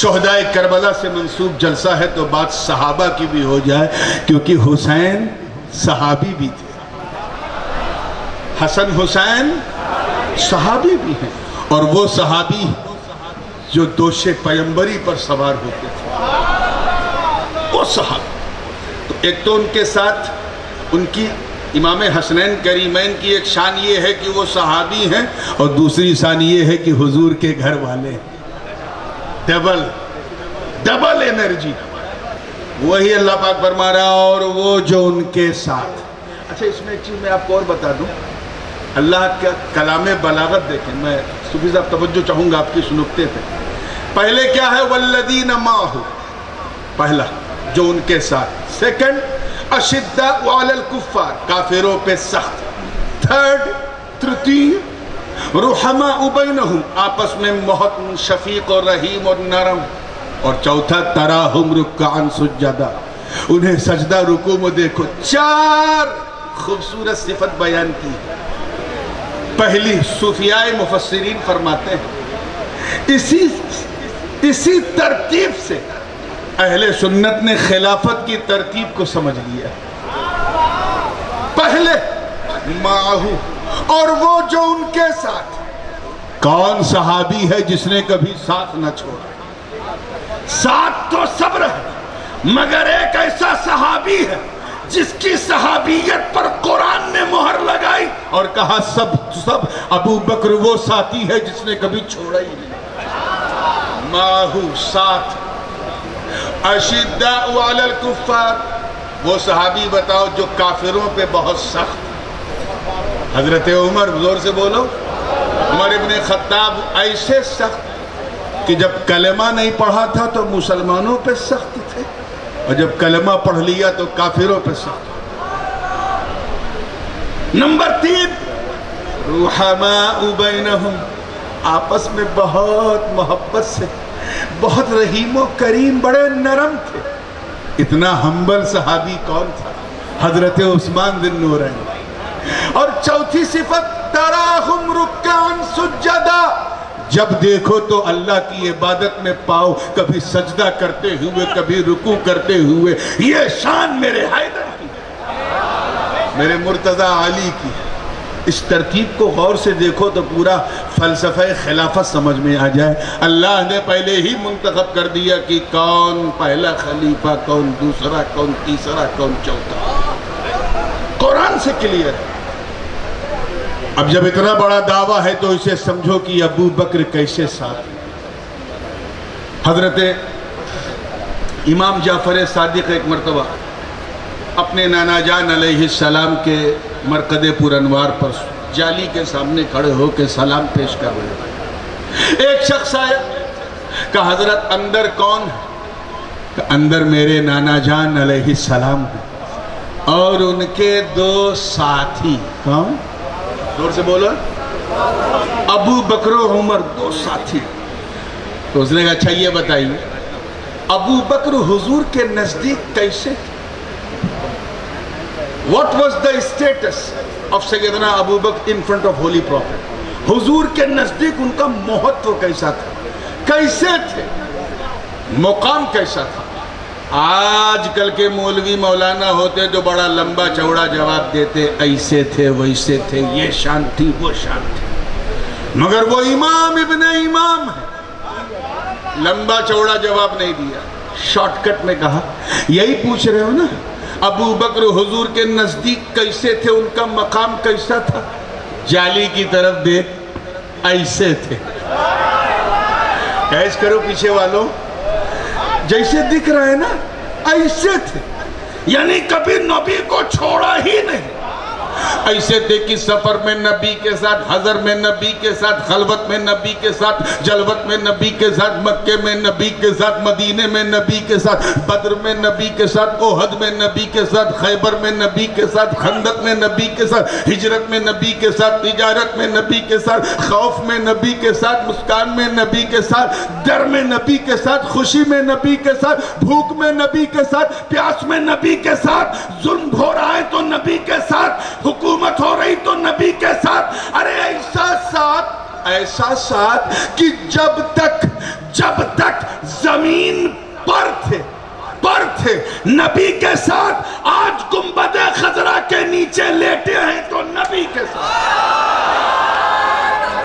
شہدائے کربلا سے منسوب جلسہ ہے تو بات صحابہ کی بھی ہو جائے، کیونکہ حسین صحابی بھی تھے، حسن حسین صحابی بھی ہیں، اور وہ صحابی جو دوش پیمبری پر سوار ہوتے تھے، وہ صحابی۔ تو ایک تو ان کے ساتھ ان کی امام حسنین کریمین کی ایک شان یہ ہے کہ وہ صحابی ہیں، اور دوسری شان یہ ہے کہ حضور کے گھر والے ہیں۔ ڈبل انرجی، وہی اللہ پاک فرما رہا، اور وہ جو ان کے ساتھ۔ اچھا، اس میں ایک چیز میں آپ کو اور بتا دوں، اللہ کا کلام بلاغت دیکھیں، میں صوفی صاحب توجہ چاہوں گا آپ کی سنکتے پہ۔ پہلے کیا ہے؟ والذین معہ، پہلا جو ان کے ساتھ۔ سیکنڈ اشداء علی الکفار، کافروں پہ سخت۔ تھرڈ، ترتی رحماء بینہم، آپس میں بہت شفیق اور رحیم اور نرم۔ اور چوتھا تراہم رکعا سجدا، انہیں سجدہ رکوع میں دیکھو۔ چار خوبصورت صفت بیان کی۔ پہلی، صوفیاء مفسرین فرماتے ہیں اسی ترتیب سے اہل سنت نے خلافت کی ترتیب کو سمجھ لیا۔ پہلے معہو، اور وہ جو ان کے ساتھ۔ کون صحابی ہے جس نے کبھی ساتھ نہ چھوڑا؟ ساتھ تو صبر ہے، مگر ایک ایسا صحابی ہے جس کی صحابیت پر قرآن نے مہر لگائی اور کہا سب ابو بکر وہ ساتھی ہے جس نے کبھی چھوڑا ہی نہیں۔ ماہو، ساتھ۔ اشداء علی الکفار، وہ صحابی بتاؤ جو کافروں پہ بہت سخت۔ حضرت عمر، زور سے بولو۔ عمر ابن خطاب ایسے سخت کہ جب کلمہ نہیں پڑھا تھا تو مسلمانوں پہ سخت تھے، اور جب کلمہ پڑھ لیا تو کافروں پہ سخت۔ نمبر 3، رحماء بینہم، آپس میں بہت محبت سے، بہت رحیم و کریم، بڑے نرم تھے۔ اتنا ہمبل صحابی کون تھا؟ حضرت عثمان ذی النورین۔ اور چوتھی صفت تراہم رکعا سجدا، جب دیکھو تو اللہ کی عبادت میں پاؤ، کبھی سجدہ کرتے ہوئے، کبھی رکوع کرتے ہوئے۔ یہ شان میرے حیدر کی، میرے مرتضیٰ علی کی۔ اس ترتیب کو غور سے دیکھو تو پورا فلسفہ خلافت سمجھ میں آ جائے۔ اللہ نے پہلے ہی منتخب کر دیا کہ کون پہلا خلیفہ، کون دوسرا، کون تیسرا، کون چوتھا، قرآن سے کلیئر ہے۔ اب جب اتنا بڑا دعویٰ ہے تو اسے سمجھو کہ ابو بکر کیسے ساتھ۔ حضرت امام جعفر صادق ایک مرتبہ اپنے نانا جان علیہ السلام کے مرقد پر انوار پر جالی کے سامنے کھڑے ہو کے سلام پیش کر رہے ہیں۔ ایک شخص آیا، کہا حضرت اندر کون ہے؟ کہ اندر میرے نانا جان علیہ السلام ہیں اور ان کے 2 ساتھی۔ کون؟ دور سے بولو۔ ابو بکر و عمر، 2 ساتھی۔ تو اس نے کہا اچھا یہ بتائیے ابو بکر حضور کے نزدیک کیسے تھے؟ What was the status of سیدنا ابو بکر in front of holy prophet؟ حضور کے نزدیک ان کا مہتو کیسا تھا؟ کیسے تھے؟ مقام کیسا تھا؟ آج کل کے مولوی مولانا ہوتے جو بڑا لمبا چوڑا جواب دیتے، ایسے تھے، ویسے تھے، یہ شان تھی، وہ شان تھی۔ مگر وہ امام ابن امام ہے، لمبا چوڑا جواب نہیں دیا، شارٹ کٹ میں کہا یہی پوچھ رہے ہو نا ابو بکر حضور کے نزدیک کیسے تھے، ان کا مقام کیسا تھا؟ جالی کی طرف دیکھ، ایسے تھے۔ کیش کرو پیچھے والوں، جیسے دکھ رہا ہے نا ایسے تھے، یعنی کبھی نبی کو چھوڑا ہی نہیں۔ ایسے تھے کہ سفر میں نبی کے ساتھ، حضر میں نبی کے ساتھ، خلوت میں نبی کے ساتھ، جلوت میں نبی کے ساتھ، مکے میں نبی کے ساتھ، مدینے میں نبی کے ساتھ، بدر میں نبی کے ساتھ، احد میں نبی کے ساتھ، خیبر میں نبی کے ساتھ، خندق میں نبی کے ساتھ، ہجرت میں نبی کے ساتھ، تجارت میں نبی کے ساتھ، خوف میں نبی کے ساتھ، مسکان میں نبی کے ساتھ، ڈر میں نبی کے ساتھ، خوشی میں نبی کے ساتھ، بھوک میں نبی کے ساتھ، پیاس میں نبی کے ساتھ، ظلم ہو رہا ہے تو نبی کے ساتھ، حکومت ہو رہی تو نبی کے ساتھ۔ ارے ایسا ساتھ کہ جب تک زمین پر تھے نبی کے ساتھ آج گنبد خضرا کے نیچے لیٹے